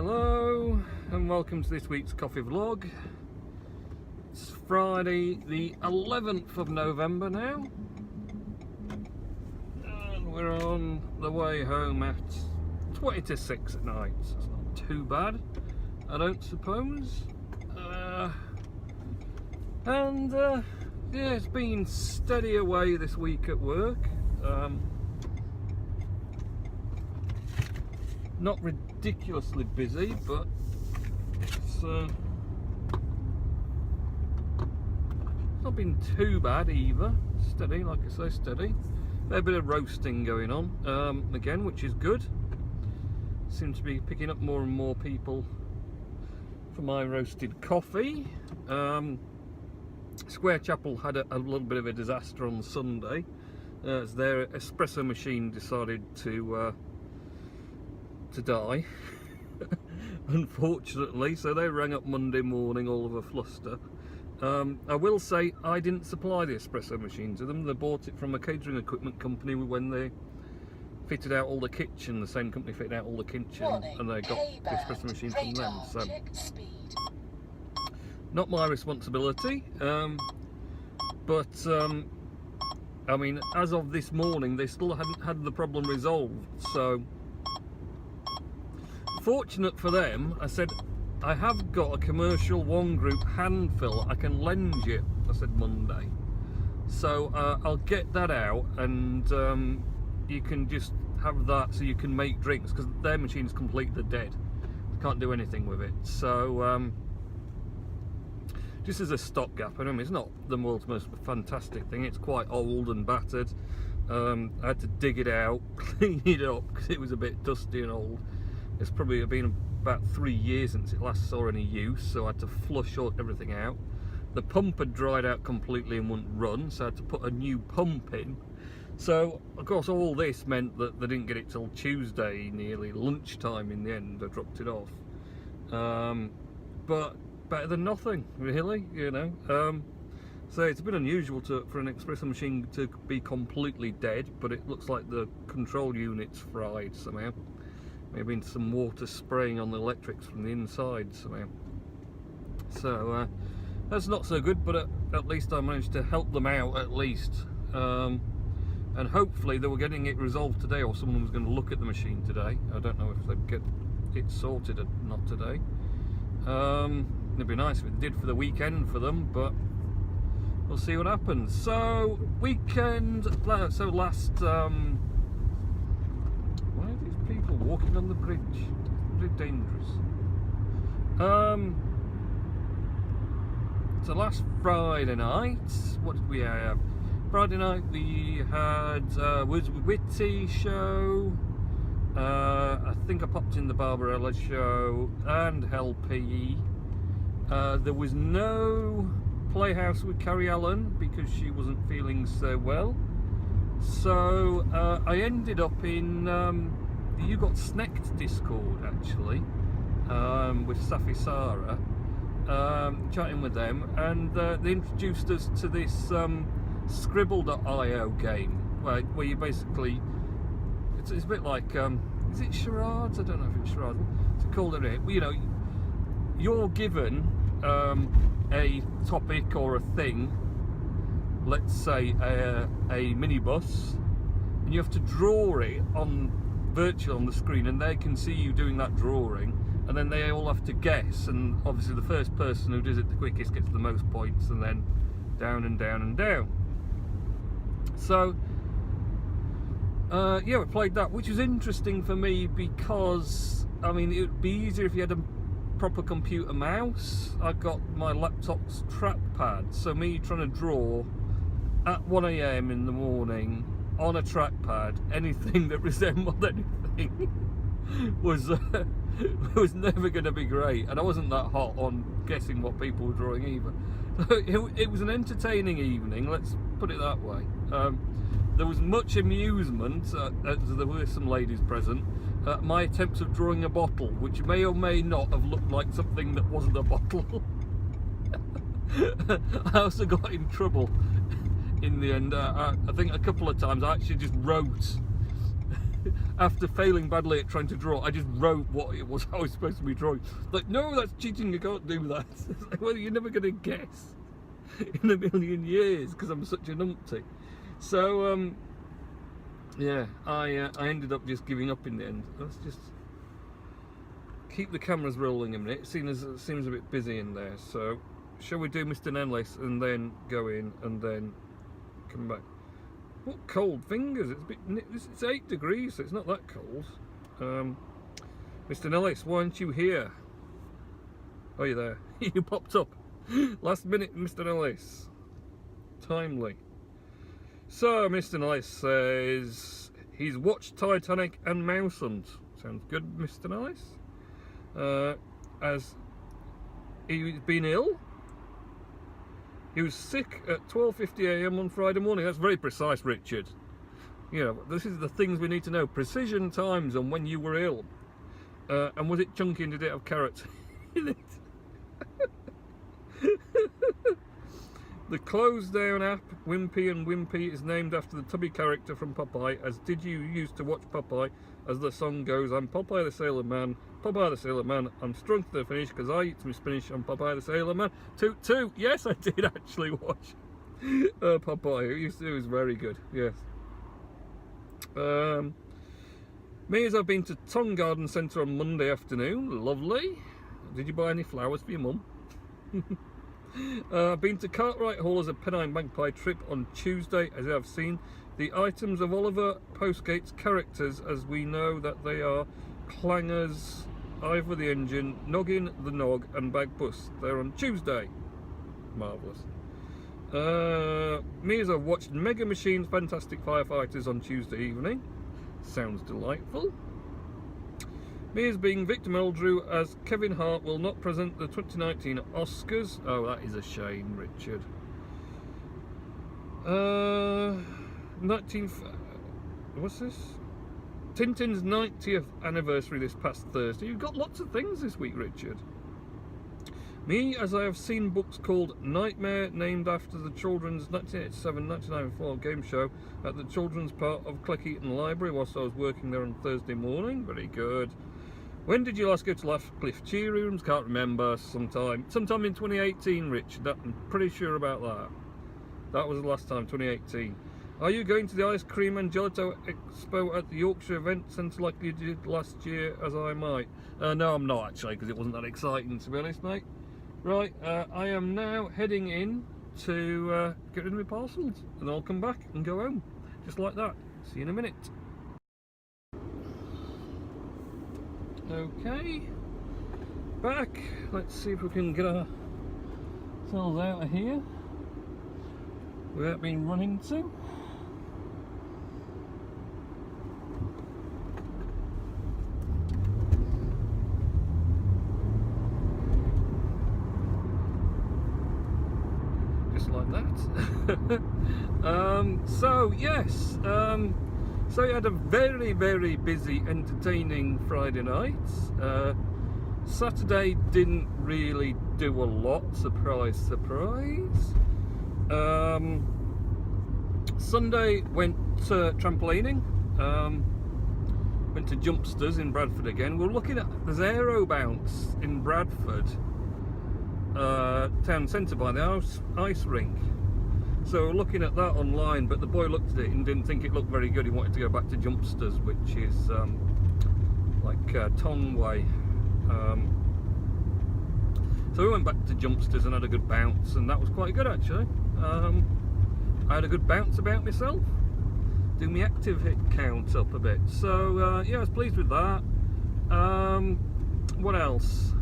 Hello and welcome to this week's coffee vlog. It's Friday the 11th of November now, and we're on the way home at 20 to 6 at night, so it's not too bad, I don't suppose. Yeah, it's been steady away this week at work. Not ridiculously busy, but it's not been too bad either. Steady, like I say, steady. Fair bit of roasting going on again, which is good. Seem to be picking up more and more people for my roasted coffee. Square Chapel had a little bit of a disaster on Sunday as their espresso machine decided to die, unfortunately, so they rang up Monday morning all of a fluster. I will say I didn't supply the espresso machine to them. They bought it from a catering equipment company when they fitted out all the kitchen. The same company fitted out all the kitchen, and they got the espresso machine from them. So not my responsibility, but I mean, as of this morning they still hadn't had the problem resolved. So fortunate for them, I said, I have got a commercial one group hand fill I can lend you, I said Monday. So I'll get that out, and you can just have that so you can make drinks, because their machine's completely dead. Can't do anything with it. So just as a stopgap, I mean, it's not the world's most fantastic thing. It's quite old and battered. I had to dig it out, clean it up, because it was a bit dusty and old. It's probably been about 3 years since it last saw any use, so I had to flush everything out. The pump had dried out completely and wouldn't run, so I had to put a new pump in. So, of course, all this meant that they didn't get it till Tuesday, nearly lunchtime in the end. I dropped it off. But better than nothing, really, you know. So it's a bit unusual for an espresso machine to be completely dead, but it looks like the control unit's fried somehow. Maybe some water spraying on the electrics from the inside somehow. So that's not so good, but at least I managed to help them out at least. And hopefully they were getting it resolved today, or someone was going to look at the machine today. I don't know if they'd get it sorted or not today. It'd be nice if it did for the weekend for them, but we'll see what happens. So weekend, so last why are these people walking on the bridge? Very dangerous. So last Friday night, what did we have? Friday night we had Words with Witty show. I think I popped in the Barbarella show and Hell PE. There was no Playhouse with Carrie Allen because she wasn't feeling so well. So I ended up in the You Got Snacked Discord, actually, with Safi Sarah, chatting with them, and they introduced us to this Scribble.io game, where you basically, it's a bit like, is it charades? I don't know if it's charades. It's called it. You know, you're given a topic or a thing, let's say a minibus, and you have to draw it on virtual on the screen, and they can see you doing that drawing, and then they all have to guess, and obviously the first person who does it the quickest gets the most points, and then down and down and down. So yeah, we played that, which was interesting for me because, I mean, it would be easier if you had a proper computer mouse. I got my laptop's trackpad, so me trying to draw at 1 AM in the morning on a trackpad anything that resembled anything was never going to be great, and I wasn't that hot on guessing what people were drawing either. So it was an entertaining evening, let's put it that way. There was much amusement, as there were some ladies present, at my attempts of drawing a bottle, which may or may not have looked like something that wasn't a bottle. I also got in trouble in the end. I think a couple of times I actually just wrote after failing badly at trying to draw, I just wrote what it was I was supposed to be drawing. Like, no, that's cheating, you can't do that. It's like, well, you're never going to guess in a million years because I'm such a numpty. So, yeah, I ended up just giving up in the end. Let's just keep the cameras rolling a minute, seeing as it seems a bit busy in there. So, shall we do Mr. Nenlis and then go in and then come back? What cold fingers? It's 8 degrees, so it's not that cold. Mr. Nellis, why aren't you here? Oh, you're there. You popped up. Last minute, Mr. Nellis. Timely. So, Mr. Nellis says he's watched Titanic and Mouse Hunt. Sounds good, Mr. Nellis. As he's been ill. He was sick at 12:50 AM on Friday morning. That's very precise, Richard. You know, this is the things we need to know. Precision times on when you were ill. And was it chunky and did it have carrots in it? The closed down app, Wimpy and Wimpy, is named after the tubby character from Popeye, as did you used to watch Popeye, as the song goes, I'm Popeye the Sailor Man, Popeye the Sailor Man, I'm strung to the finish because I eat my spinach, I'm Popeye the Sailor Man. Toot toot! Yes, I did actually watch Popeye. It was very good, yes. Me, as I've been to Tongue Garden Centre on Monday afternoon, lovely. Did you buy any flowers for your mum? I've been to Cartwright Hall as a Pennine Magpie trip on Tuesday, as I've seen the items of Oliver Postgate's characters, as we know that they are Clangers, Ivor the Engine, Noggin the Nog and Bagpuss. They're on Tuesday. Marvellous. Me, as I've watched Mega Machines Fantastic Firefighters on Tuesday evening. Sounds delightful. Me, as being Victor Meldrew, as Kevin Hart will not present the 2019 Oscars. Oh, that is a shame, Richard. 19th... What's this? Tintin's 90th anniversary this past Thursday. You've got lots of things this week, Richard. Me, as I have seen books called Nightmare, named after the children's 1987-1994 game show at the children's part of Cleckheaton Library whilst I was working there on Thursday morning. Very good. When did you last go to Laughcliffe Tea Rooms? Can't remember. Sometime in 2018, Richard. I'm pretty sure about that. That was the last time, 2018. Are you going to the Ice Cream and Gelato Expo at the Yorkshire Event Centre like you did last year, as I might? No, I'm not actually, because it wasn't that exciting, to be honest, mate. Right, I am now heading in to get rid of my parcels, and I'll come back and go home, just like that. See you in a minute. Okay, back. Let's see if we can get ourselves out of here without being run into. Just like that. So yes, so you had a very, very busy, entertaining Friday night. Saturday didn't really do a lot, surprise, surprise. Sunday went trampolining, went to Jumpsters in Bradford again. We're looking at, there's Aero Bounce in Bradford, town centre by the ice rink. So we're looking at that online, but the boy looked at it and didn't think it looked very good. He wanted to go back to Jumpsters, which is like Tongue Way. So we went back to Jumpsters and had a good bounce, and that was quite good actually. I had a good bounce about myself, do my active hit count up a bit. So yeah, I was pleased with that. What else?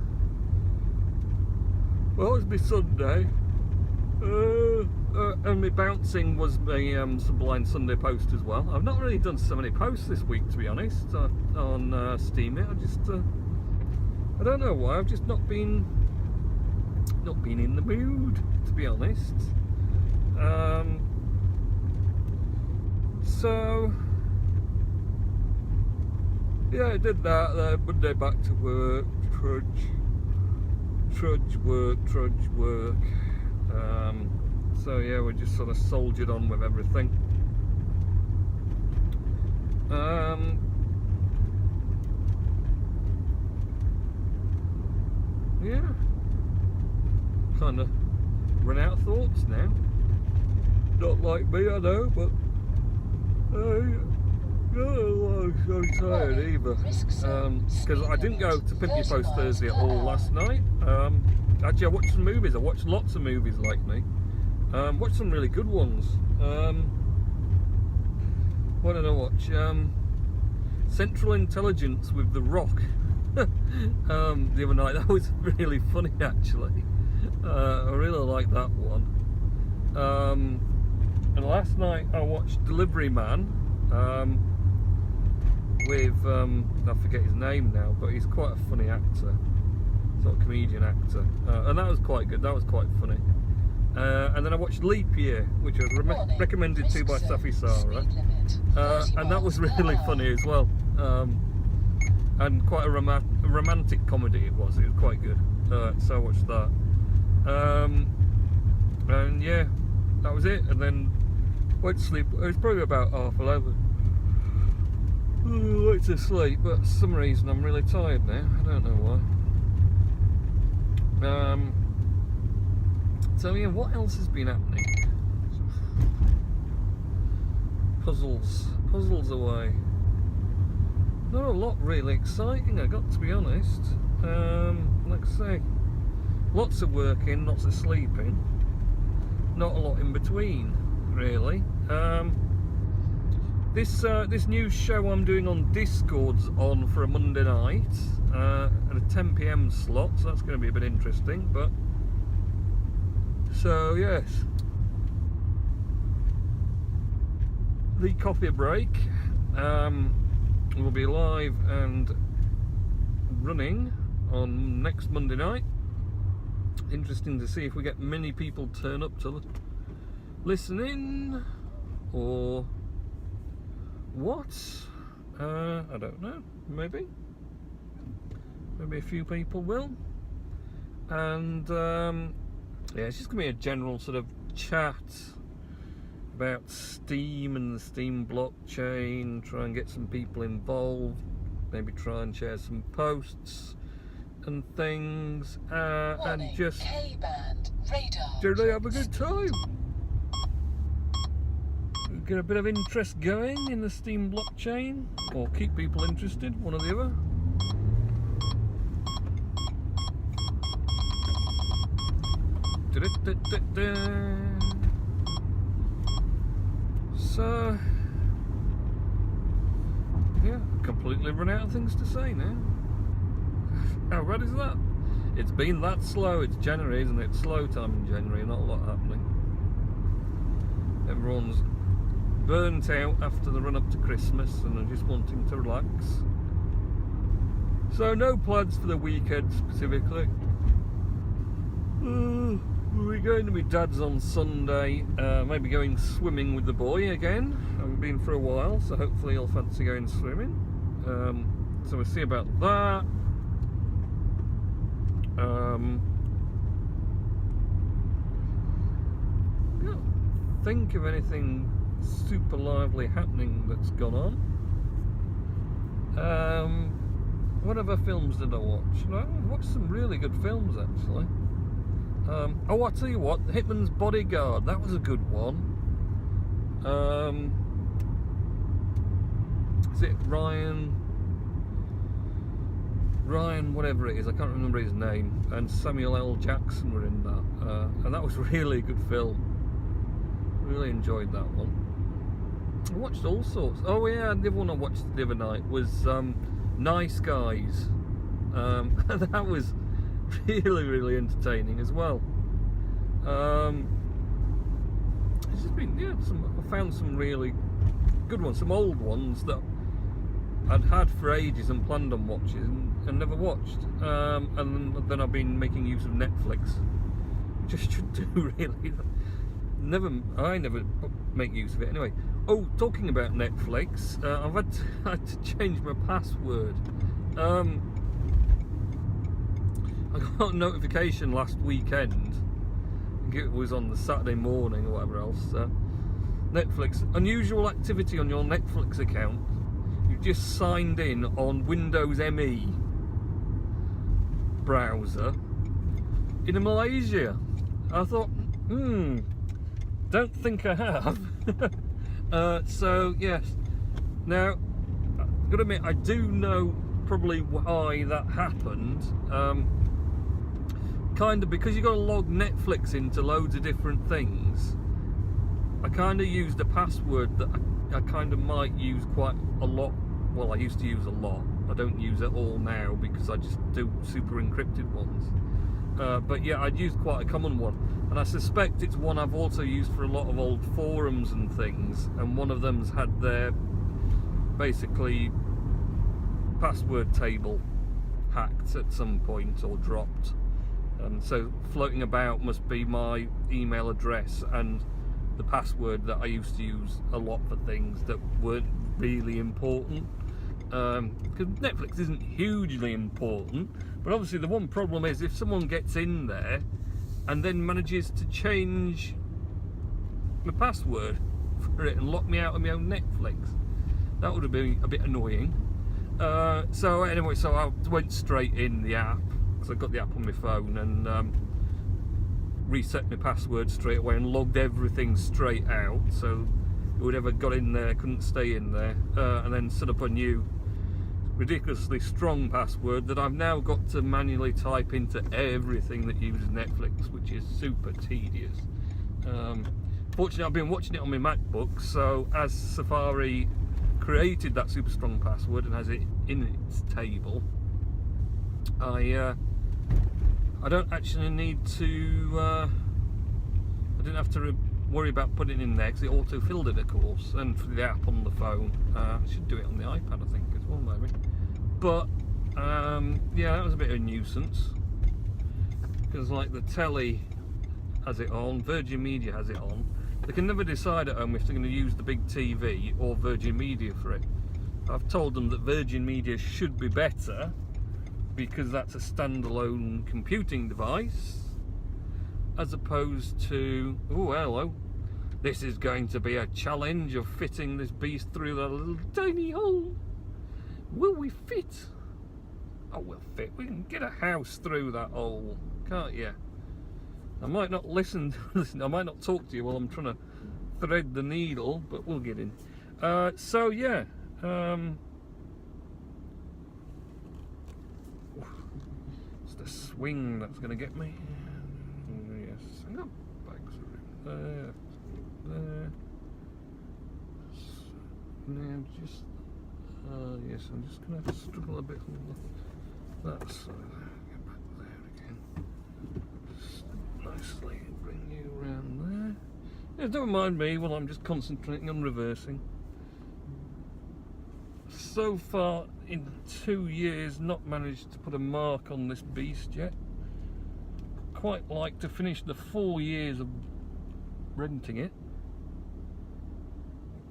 Well, it was my Sunday. And my bouncing was my Sublime Sunday post as well. I've not really done so many posts this week, to be honest, on Steam. I just, I don't know why. I've just not been in the mood, to be honest. So yeah, I did that. Monday back to work, trudge work. So yeah, we just sort of soldiered on with everything. yeah, kind of run out of thoughts now. Not like me, I know, but I'm so tired either. Because I didn't go to Pimp Your Post Thursday at all last night. Actually, I watched some movies. I watched lots of movies like me. Watched some really good ones. What did I watch? Central Intelligence with The Rock. The other night. That was really funny, actually. I really liked that one. And last night I watched Delivery Man. With I forget his name now, but he's quite a funny actor, sort of comedian actor, and that was quite good. That was quite funny. And then I watched Leap Year, which was recommended to by c0ff33, and that was really funny as well, and quite a romantic comedy it was. It was quite good, so I watched that, and yeah, that was it. And then went to sleep. It was probably about 11:30. I went to sleep, but for some reason I'm really tired now. I don't know why. So yeah, what else has been happening? Puzzles away. Not a lot really exciting, I got to be honest. Like I say, lots of working, lots of sleeping. Not a lot in between, really. This new show I'm doing on Discord's on for a Monday night at a 10 PM slot, so that's going to be a bit interesting. But so yes, the coffee break will be live and running on next Monday night. Interesting to see if we get many people turn up to listen in, or what? I don't know. Maybe a few people will. And yeah, it's just gonna be a general sort of chat about Steam and the Steam blockchain. Try and get some people involved. Maybe try and share some posts and things, and just generally have a good time. Get a bit of interest going in the Steam blockchain, or keep people interested, one or the other. So yeah, completely run out of things to say now. How bad is that? It's been that slow. It's January, isn't it? Slow time in January, not a lot happening. Everyone's burnt out after the run up to Christmas and are just wanting to relax. So no plans for the weekend specifically. We're going to my dad's on Sunday, maybe going swimming with the boy again. Haven't been for a while, so hopefully he'll fancy going swimming. So we'll see about that. Can't think of anything super lively happening that's gone on. What other films did I watch? I watched some really good films actually. Oh, I'll tell you what, Hitman's Bodyguard, that was a good one. Is it Ryan whatever it is, I can't remember his name, and Samuel L. Jackson were in that, and that was really a good film. Really enjoyed that one. I watched all sorts. Oh yeah, the other one I watched the other night was Nice Guys. That was really entertaining as well. It's just been, yeah, I found some really good ones, some old ones that I'd had for ages and planned on watching and never watched. And then I've been making use of Netflix, which I should do really. I never make use of it anyway. Oh, talking about Netflix, I've had to change my password. I got a notification last weekend, I think it was on the Saturday morning or whatever else, Netflix, unusual activity on your Netflix account. You've just signed in on Windows ME browser, in Malaysia. I thought, don't think I have. So yes, now I've got to admit I do know probably why that happened. Kind of because you got to log Netflix into loads of different things. I kind of used a password that I kind of might use quite a lot. Well, I used to use a lot. I don't use it all now because I just do super encrypted ones. But yeah, I'd used quite a common one, and I suspect it's one I've also used for a lot of old forums and things, and one of them's had their basically password table hacked at some point or dropped, and so floating about must be my email address and the password that I used to use a lot for things that weren't really important, because Netflix isn't hugely important. But obviously the one problem is if someone gets in there and then manages to change my password for it and lock me out of my own Netflix, that would have been a bit annoying. So anyway, so I went straight in the app, because I've got the app on my phone, and reset my password straight away and logged everything straight out, so whoever got in there couldn't stay in there, and then set up a new ridiculously strong password that I've now got to manually type into everything that uses Netflix, which is super tedious. Fortunately, I've been watching it on my MacBook, so as Safari created that super strong password and has it in its table, I don't actually need to, I didn't have to worry about putting it in there because it auto-filled it, of course, and for the app on the phone. I should do it on the iPad, I think, as well, maybe. But, yeah, that was a bit of a nuisance, because like the telly has it on, Virgin Media has it on. They can never decide at home if they're going to use the big TV or Virgin Media for it. I've told them that Virgin Media should be better, because that's a standalone computing device, as opposed to, oh hello, this is going to be a challenge of fitting this beast through that little tiny hole. Will we fit? Oh, we'll fit. We can get a house through that hole, can't you? I might not listen, I might not talk to you while I'm trying to thread the needle, but we'll get in. So yeah, it's the swing that's going to get me. Yes, I got bags around there. Now just, yes, I'm just going to struggle a bit on that side. Get back there again. Just nicely bring you around there. Yeah, don't mind me while I'm just concentrating on reversing. So far in 2 years, not managed to put a mark on this beast yet. Quite like to finish the 4 years of renting it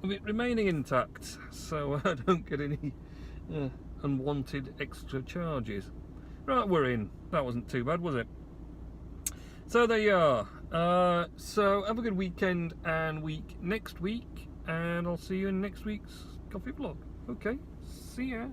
with it remaining intact, so I don't get any unwanted extra charges. Right, we're in. That wasn't too bad, was it? So there you are. So have a good weekend and week next week, and I'll see you in next week's coffee vlog. Okay, see ya.